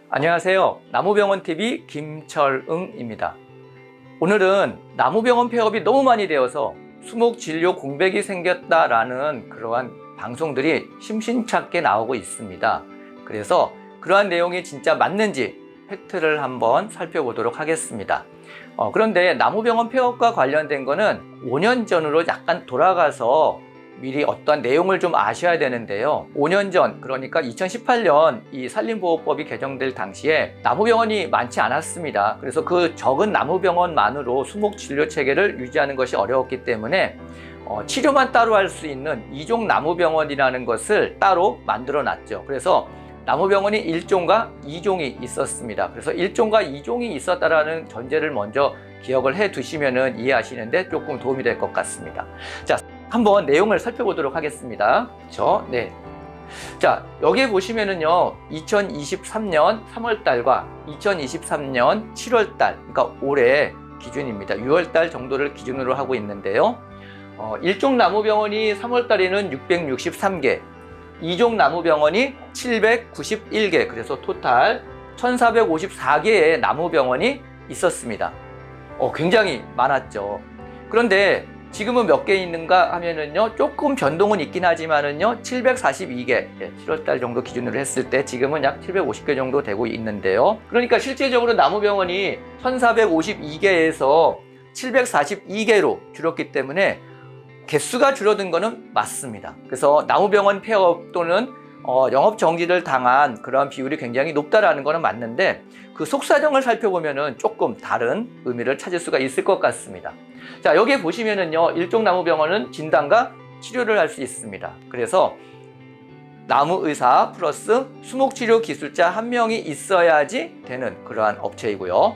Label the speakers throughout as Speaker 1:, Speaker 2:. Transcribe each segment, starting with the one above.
Speaker 1: 안녕하세요. 나무병원TV 김철응입니다. 오늘은 나무병원 폐업이 너무 많이 되어서 수목진료 공백이 생겼다라는 그러한 방송들이 심심찮게 나오고 있습니다. 그래서 그러한 내용이 진짜 맞는지 팩트를 한번 살펴보도록 하겠습니다. 그런데 나무병원 폐업과 관련된 거는 5년 전으로 약간 돌아가서 미리 어떠한 내용을 좀 아셔야 되는데요. 5년 전, 그러니까 2018년 이 산림보호법이 개정될 당시에 나무병원이 많지 않았습니다. 그래서 그 적은 나무병원만으로 수목진료체계를 유지하는 것이 어려웠기 때문에 치료만 따로 할 수 있는 이종 나무병원이라는 것을 따로 만들어 놨죠. 그래서 나무병원이 1종과 2종이 있었습니다. 그래서 1종과 2종이 있었다라는 전제를 먼저 기억을 해 두시면 이해하시는데 조금 도움이 될 것 같습니다. 자, 한번 내용을 살펴보도록 하겠습니다. 네. 자, 여기에 보시면은요, 2023년 3월달과 2023년 7월달, 그러니까 올해 기준입니다. 6월달 정도를 기준으로 하고 있는데요. 1종 나무병원이 3월달에는 663개, 2종 나무병원이 791개, 그래서 토탈 1454개의 나무병원이 있었습니다. 굉장히 많았죠. 그런데 지금은 몇 개 있는가 하면은요, 조금 변동은 있긴 하지만은요, 742개, 7월달 정도 기준으로 했을 때 지금은 약 750개 정도 되고 있는데요. 그러니까 실제적으로 나무병원이 1452개에서 742개로 줄었기 때문에 개수가 줄어든 거는 맞습니다. 그래서 나무병원 폐업 또는 영업 정지를 당한 그런 비율이 굉장히 높다라는 거는 맞는데 그 속사정을 살펴보면은 조금 다른 의미를 찾을 수가 있을 것 같습니다. 자, 여기에 보시면은요, 1종 나무병원은 진단과 치료를 할 수 있습니다. 그래서 나무의사 플러스 수목치료 기술자 1명이 있어야지 되는 그러한 업체이고요.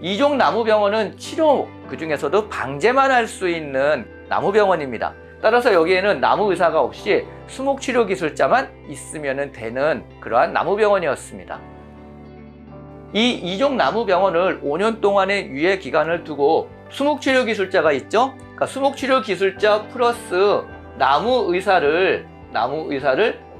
Speaker 1: 2종 나무병원은 치료, 그 중에서도 방제만 할 수 있는 나무병원입니다. 따라서 여기에는 나무의사가 없이 수목치료 기술자만 있으면 되는 그러한 나무병원이었습니다. 이 2종 나무병원을 5년 동안의 유예 기간을 두고 수목치료 기술자가 있죠? 그러니까 수목치료 기술자 플러스 나무의사를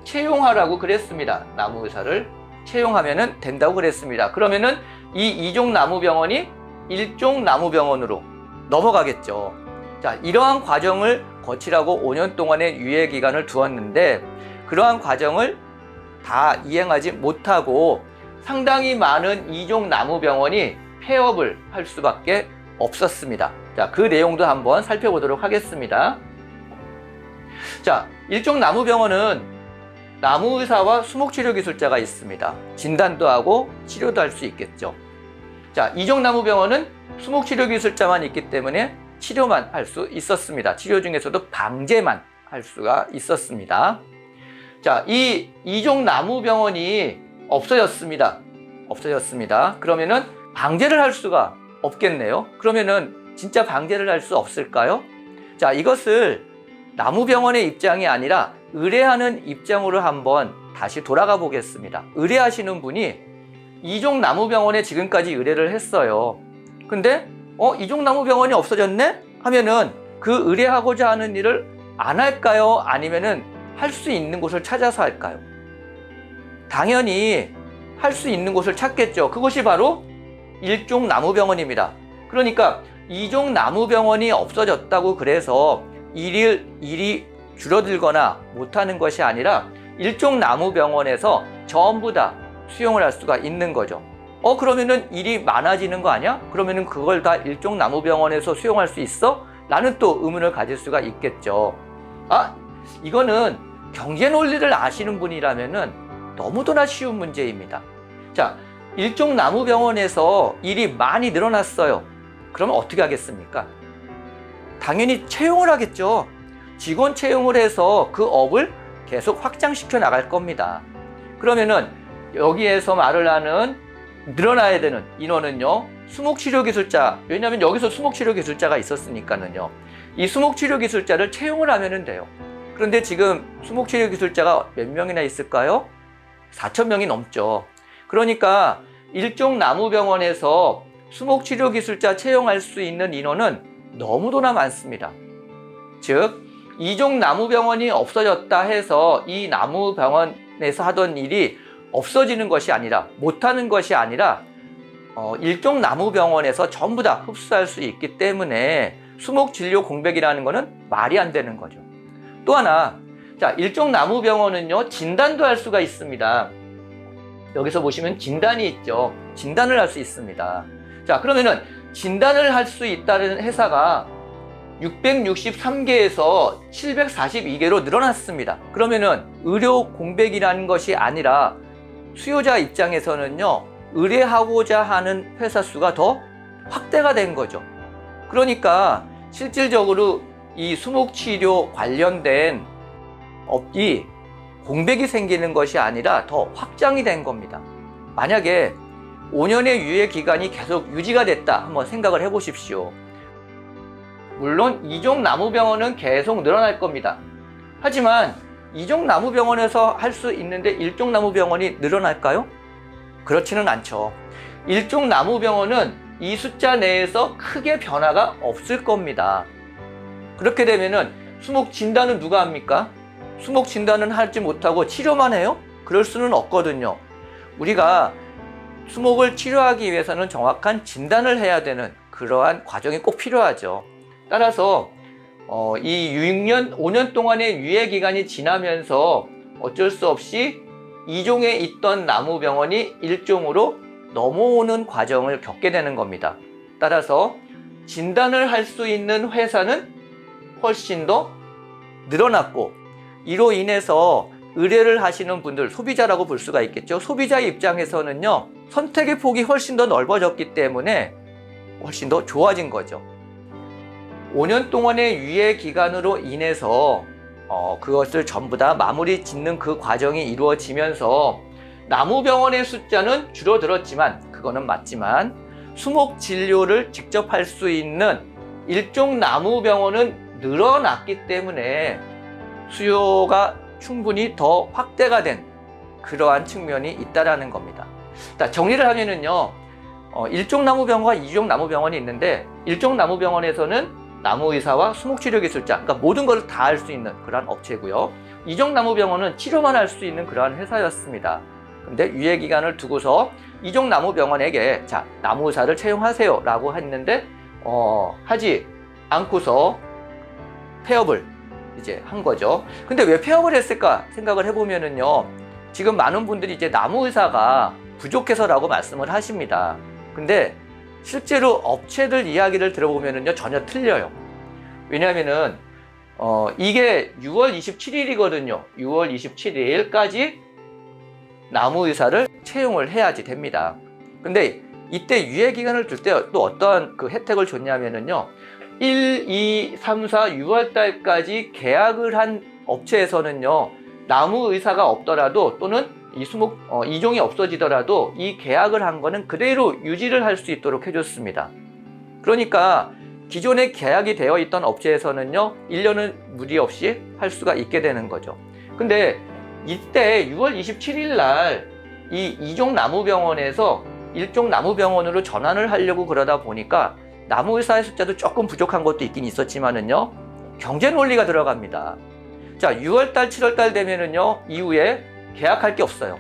Speaker 1: 채용하라고 그랬습니다. 나무의사를 채용하면 된다고 그랬습니다. 그러면은 이 2종 나무병원이 1종 나무병원으로 넘어가겠죠. 자, 이러한 과정을 거치라고 5년 동안의 유예 기간을 두었는데 그러한 과정을 다 이행하지 못하고 상당히 많은 2종 나무병원이 폐업을 할 수밖에 없었습니다. 자, 그 내용도 한번 살펴보도록 하겠습니다. 자, 1종 나무병원은 나무의사와 수목치료 기술자가 있습니다. 진단도 하고 치료도 할 수 있겠죠. 자, 2종 나무병원은 수목치료 기술자만 있기 때문에 치료만 할 수 있었습니다. 치료 중에서도 방제만 할 수가 있었습니다. 자, 이 2종 나무병원이 없어졌습니다. 그러면은 방제를 할 수가 없겠네요. 그러면은 진짜 방제를 할 수 없을까요? 자, 이것을 나무병원의 입장이 아니라 의뢰하는 입장으로 한번 다시 돌아가 보겠습니다. 의뢰하시는 분이 2종 나무병원에 지금까지 의뢰를 했어요. 근데 2종 나무병원이 없어졌네? 하면은 그 의뢰하고자 하는 일을 안 할까요? 아니면은 할 수 있는 곳을 찾아서 할까요? 당연히 할 수 있는 곳을 찾겠죠. 그것이 바로 1종 나무병원입니다. 그러니까 2종 나무병원이 없어졌다고 그래서 일이 줄어들거나 못하는 것이 아니라 1종 나무병원에서 전부 다 수용을 할 수가 있는 거죠. 그러면은 일이 많아지는 거 아니야? 그러면은 그걸 다 1종 나무병원에서 수용할 수 있어? 라는 또 의문을 가질 수가 있겠죠. 이거는 경제 논리를 아시는 분이라면은 너무도나 쉬운 문제입니다. 자, 1종 나무병원에서 일이 많이 늘어났어요. 그러면 어떻게 하겠습니까? 당연히 채용을 하겠죠. 직원 채용을 해서 그 업을 계속 확장시켜 나갈 겁니다. 그러면은 여기에서 말을 하는 늘어나야 되는 인원은요, 수목치료 기술자, 왜냐하면 여기서 수목치료 기술자가 있었으니까는요, 이 수목치료 기술자를 채용을 하면 돼요. 그런데 지금 수목치료 기술자가 몇 명이나 있을까요? 4,000명이 넘죠. 그러니까 1종 나무병원에서 수목치료 기술자 채용할 수 있는 인원은 너무도나 많습니다. 즉, 2종 나무병원이 없어졌다 해서 이 나무병원에서 하던 일이 없어지는 것이 아니라, 못하는 것이 아니라 일종 나무병원에서 전부 다 흡수할 수 있기 때문에 수목진료 공백이라는 것은 말이 안 되는 거죠. 또 하나, 자, 일종 나무병원은요, 진단도 할 수가 있습니다. 여기서 보시면 진단이 있죠. 진단을 할 수 있습니다. 자, 그러면은 진단을 할 수 있다는 회사가 663개에서 742개로 늘어났습니다. 그러면은 의료 공백이라는 것이 아니라 수요자 입장에서는요, 의뢰하고자 하는 회사 수가 더 확대가 된 거죠. 그러니까 실질적으로 이 수목치료 관련된 업이 공백이 생기는 것이 아니라 더 확장이 된 겁니다. 만약에 5년의 유예 기간이 계속 유지가 됐다, 한번 생각을 해보십시오. 물론 이종 나무병원은 계속 늘어날 겁니다. 하지만 이종 나무병원에서 할 수 있는데 일종 나무병원이 늘어날까요? 그렇지는 않죠. 일종 나무병원은 이 숫자 내에서 크게 변화가 없을 겁니다. 그렇게 되면은 수목 진단은 누가 합니까? 수목 진단은 하지 못하고 치료만 해요? 그럴 수는 없거든요. 우리가 수목을 치료하기 위해서는 정확한 진단을 해야 되는 그러한 과정이 꼭 필요하죠. 따라서 이 6년, 5년 동안의 유예 기간이 지나면서 어쩔 수 없이 2종에 있던 나무병원이 1종으로 넘어오는 과정을 겪게 되는 겁니다. 따라서 진단을 할 수 있는 회사는 훨씬 더 늘어났고, 이로 인해서 의뢰를 하시는 분들, 소비자라고 볼 수가 있겠죠. 소비자 입장에서는요, 선택의 폭이 훨씬 더 넓어졌기 때문에 훨씬 더 좋아진 거죠. 5년 동안의 유예 기간으로 인해서 그것을 전부 다 마무리 짓는 그 과정이 이루어지면서 나무병원의 숫자는 줄어들었지만, 그거는 맞지만 수목 진료를 직접 할 수 있는 일종 나무병원은 늘어났기 때문에 수요가 충분히 더 확대가 된 그러한 측면이 있다라는 겁니다. 정리를 하면은요, 일종 나무병원과 이종 나무병원이 있는데, 일종 나무병원에서는 나무의사와 수목치료기술자, 그러니까 모든 것을 다 할 수 있는 그러한 업체고요. 이종 나무병원은 치료만 할 수 있는 그러한 회사였습니다. 근데 유예 기간을 두고서 이종 나무병원에게 자, 나무의사를 채용하세요 라고 했는데 하지 않고서 폐업을 이제 한 거죠. 근데 왜 폐업을 했을까 생각을 해보면은요, 지금 많은 분들이 이제 나무의사가 부족해서라고 말씀을 하십니다. 근데 실제로 업체들 이야기를 들어보면은요, 전혀 틀려요. 왜냐하면은 이게 6월 27일이거든요. 6월 27일까지 나무의사를 채용을 해야지 됩니다. 근데 이때 유예 기간을 둘 때 또 어떠한 그 혜택을 줬냐면은요, 1, 2, 3, 4, 6월 달까지 계약을 한 업체에서는요, 나무의사가 없더라도 또는 이 수목 이종이 없어지더라도 이 계약을 한 거는 그대로 유지를 할 수 있도록 해줬습니다. 그러니까 기존에 계약이 되어 있던 업체에서는요, 1년은 무리 없이 할 수가 있게 되는 거죠. 근데 이때 6월 27일 날 이 이종 나무병원에서 일종 나무병원으로 전환을 하려고 그러다 보니까 나무의사의 숫자도 조금 부족한 것도 있긴 있었지만은요, 경제 논리가 들어갑니다. 자, 6월달, 7월달 되면은요, 이후에 계약할 게 없어요.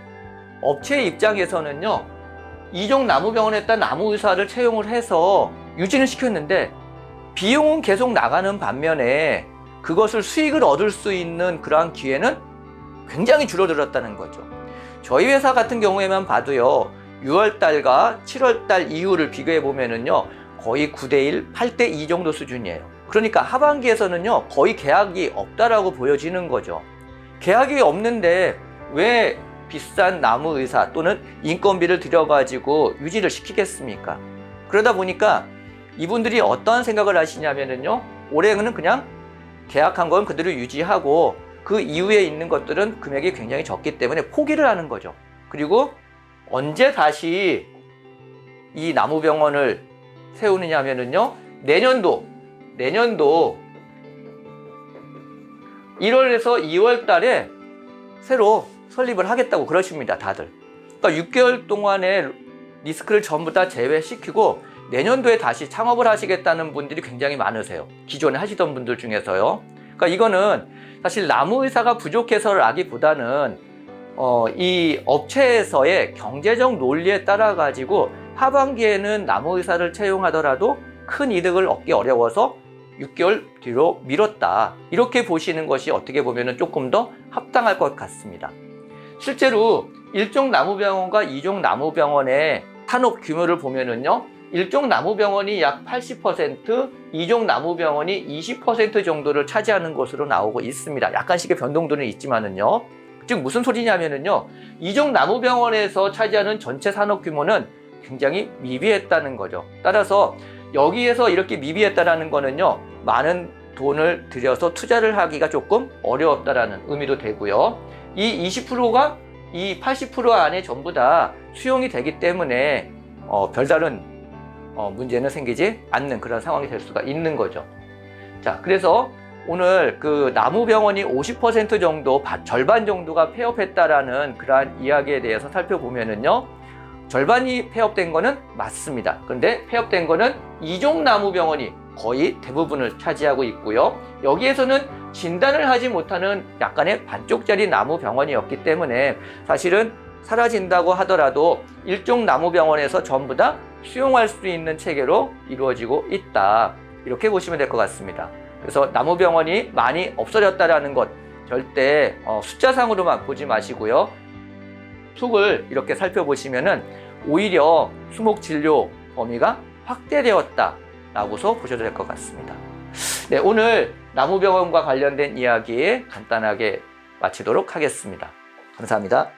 Speaker 1: 업체 입장에서는요, 이종 나무병원에다 나무의사를 채용을 해서 유지는 시켰는데 비용은 계속 나가는 반면에 그것을 수익을 얻을 수 있는 그러한 기회는 굉장히 줄어들었다는 거죠. 저희 회사 같은 경우에만 봐도요, 6월달과 7월달 이후를 비교해 보면은요, 거의 9대1, 8대2 정도 수준이에요. 그러니까 하반기에서는요, 거의 계약이 없다라고 보여지는 거죠. 계약이 없는데 왜 비싼 나무의사 또는 인건비를 들여가지고 유지를 시키겠습니까? 그러다 보니까 이분들이 어떠한 생각을 하시냐면은요, 올해는 그냥 계약한 건 그대로 유지하고 그 이후에 있는 것들은 금액이 굉장히 적기 때문에 포기를 하는 거죠. 그리고 언제 다시 이 나무병원을 세우느냐 하면은요, 내년도 1월에서 2월 달에 새로 설립을 하겠다고 그러십니다, 다들. 그러니까 6개월 동안의 리스크를 전부 다 제외시키고 내년도에 다시 창업을 하시겠다는 분들이 굉장히 많으세요. 기존에 하시던 분들 중에서요. 그러니까 이거는 사실 나무의사가 부족해서라기보다는 이 업체에서의 경제적 논리에 따라 가지고 하반기에는 나무의사를 채용하더라도 큰 이득을 얻기 어려워서 6개월 뒤로 미뤘다. 이렇게 보시는 것이 어떻게 보면 조금 더 합당할 것 같습니다. 실제로 1종 나무병원과 2종 나무병원의 산업 규모를 보면은요, 1종 나무병원이 약 80%, 2종 나무병원이 20% 정도를 차지하는 것으로 나오고 있습니다. 약간씩의 변동들은 있지만은요. 즉 무슨 소리냐면은요, 2종 나무병원에서 차지하는 전체 산업 규모는 굉장히 미비했다는 거죠. 따라서 여기에서 이렇게 미비했다라는 거는요, 많은 돈을 들여서 투자를 하기가 조금 어려웠다라는 의미도 되고요. 이 20%가 이 80% 안에 전부 다 수용이 되기 때문에 별다른 문제는 생기지 않는 그런 상황이 될 수가 있는 거죠. 자, 그래서 오늘 그 나무병원이 50% 정도, 절반 정도가 폐업했다라는 그러한 이야기에 대해서 살펴보면은요, 절반이 폐업된 거는 맞습니다. 그런데 폐업된 거는 2종 나무병원이 거의 대부분을 차지하고 있고요. 여기에서는 진단을 하지 못하는 약간의 반쪽짜리 나무병원이었기 때문에 사실은 사라진다고 하더라도 1종 나무병원에서 전부 다 수용할 수 있는 체계로 이루어지고 있다. 이렇게 보시면 될 것 같습니다. 그래서 나무병원이 많이 없어졌다라는 것 절대 숫자상으로만 보지 마시고요. 툭을 이렇게 살펴보시면은 오히려 수목진료 범위가 확대되었다라고서 보셔도 될 것 같습니다. 네, 오늘 나무병원과 관련된 이야기 간단하게 마치도록 하겠습니다. 감사합니다.